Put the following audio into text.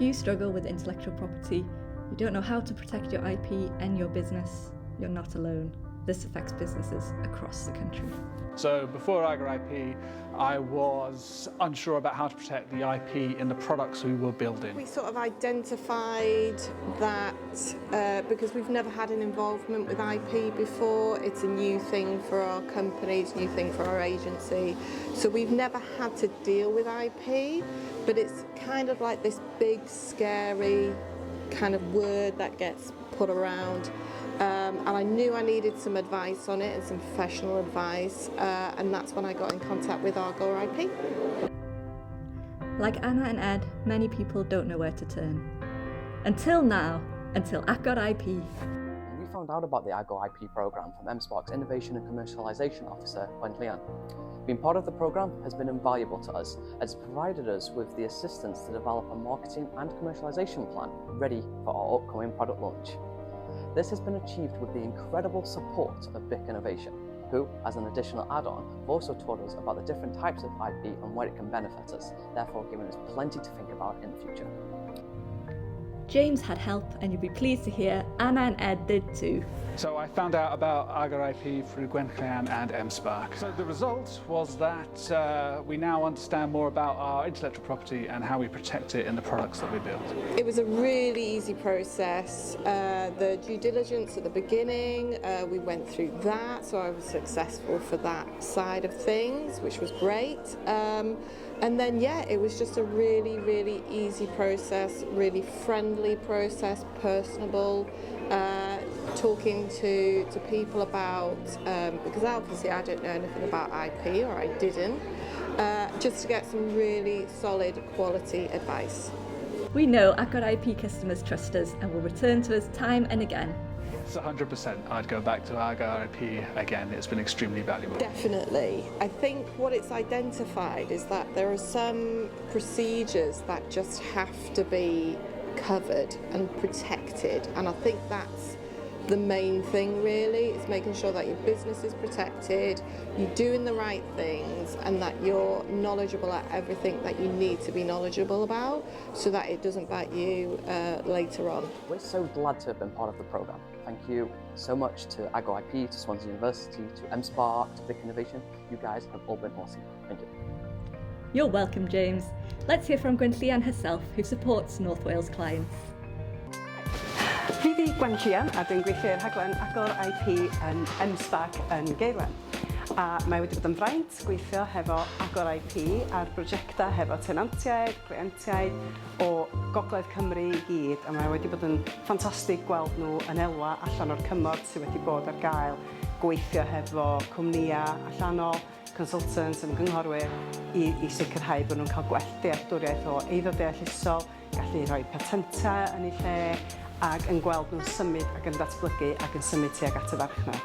you struggle with intellectual property, you don't know how to protect your IP and your business, you're not alone. This affects businesses across the country. So before Eiddo IP, I was unsure about how to protect the IP in the products we were building. We sort of identified that because we've never had an involvement with IP before, it's a new thing for our company, it's a new thing for our agency. So we've never had to deal with IP, but it's kind of like this big, scary kind of word that gets put around. And I knew I needed some advice on it and some professional advice, and that's when I got in contact with Eiddo IP. Like Anna and Ed, many people don't know where to turn. Until Eiddo IP. We found out about the Eiddo IP programme from M-SParc's Innovation and Commercialisation Officer, Diwrnod. Being part of the programme has been invaluable to us, as it's provided us with the assistance to develop a marketing and commercialisation plan ready for our upcoming product launch. This has been achieved with the incredible support of BIC Innovation, who, as an additional add-on, have also taught us about the different types of IP and where it can benefit us, therefore giving us plenty to think about in the future. James had help, and you'll be pleased to hear Anna and Ed did too. So I found out about Eiddo IP through Diwrnod and M-SParc. So the result was that we now understand more about our intellectual property and how we protect it in the products that we build. It was a really easy process. The due diligence at the beginning, we went through that, so I was successful for that side of things, which was great. And then, yeah, it was just a really, really easy process, really friendly process, personable, talking to people about, because obviously I don't know anything about IP, or I didn't, just to get some really solid quality advice. We know Eiddo IP customers trust us and will return to us time and again. It's 100%. I'd go back to Eiddo IP again. It's been extremely valuable. Definitely. I think what it's identified is that there are some procedures that just have to be covered and protected, and I think that's the main thing really, is making sure that your business is protected, you're doing the right things, and that you're knowledgeable at everything that you need to be knowledgeable about, so that it doesn't bite you later on. We're so glad to have been part of the programme. Thank you so much to Eiddo IP, to Swansea University, to M-SParc, to BIC Innovation. You guys have all been awesome. Thank you. You're welcome, James. Let's hear from Diwrnod herself, who supports North Wales clients. Fi di Diwrnod a dwi'n gweithio'r rhaglen Eiddo IP yn M-SParc yn Gaerwen. A mae wedi bod yn fraint gweithio hefo Eiddo IP ar brosiectau hefo tenantiaid, clientiaid o Gogledd Cymru i gyd, a mae wedi bod yn ffantastig gweld nhw yn elwa allan o'r cymorth sydd wedi bod ar gael, gweithio hefo cwmnïau allanol, consultants, ymgynghorwyr i sicrhau bod nhw'n cael gwell dealltwriaeth o eiddo deallusol, gallu rhoi patentau yn eu lle, ac yn gweld nhw'n symud ac yn datblygu ac yn symud tuag at y farchnad.